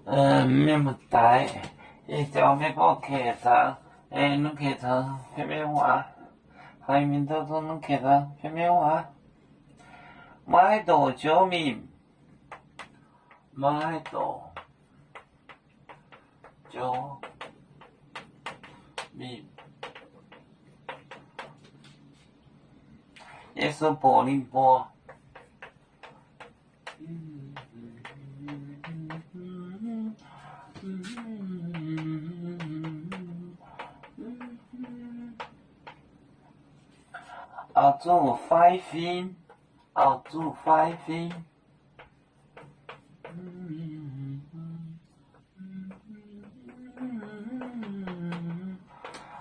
面目大，伊叫咩个客栈？侬客栈片面话，海面当中侬客栈片面话，买到救命，买到救命，也是柏林波。澳洲5分，澳洲5分，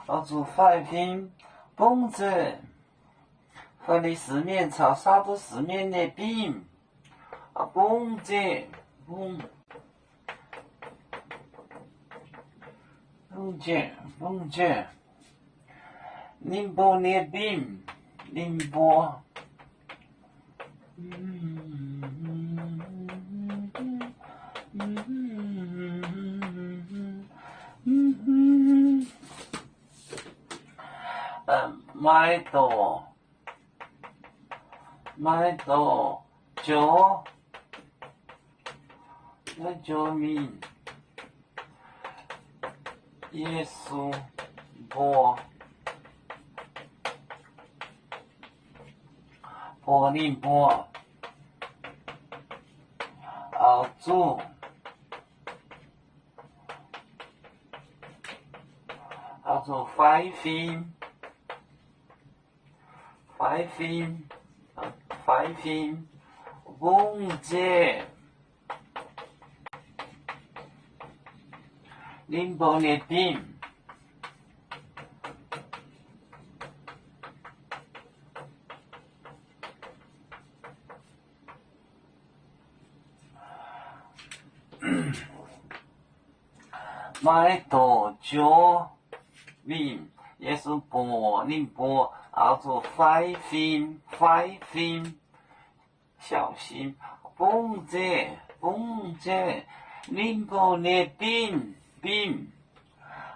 澳洲5分，蹦子，和你四面朝杀到四面的饼，蹦子，蹦子，宁波的饼。宁波，买到救命，耶稣波。柏林波，澳洲5分，5分，蹦子，宁波的饼。买到救命，也是柏林波，澳洲5分，小心，蹦子，宁波的饼，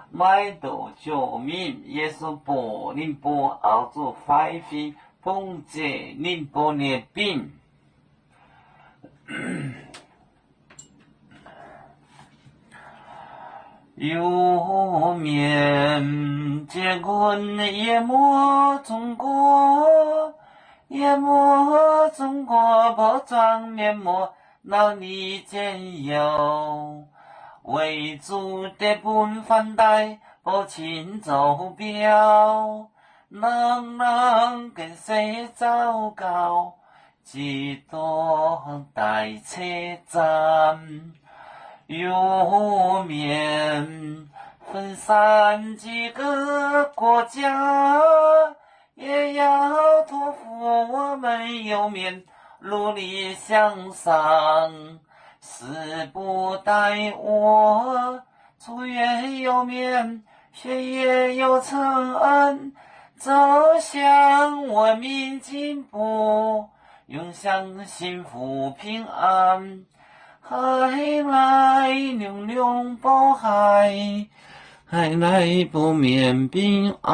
买到救命，也是柏林波，澳洲5分，蹦子，宁波的饼。有面结棍淹没中国，包装面膜闹你兼有，为主的本反带不请走标，能跟谁糟糕，几多待车站。有面分散几个国家，也要托付我们有面努力向上。时不待我，出也有面，学也有成恩，走向文明进步，永享幸福平安。海来流流波海，海来不免平安。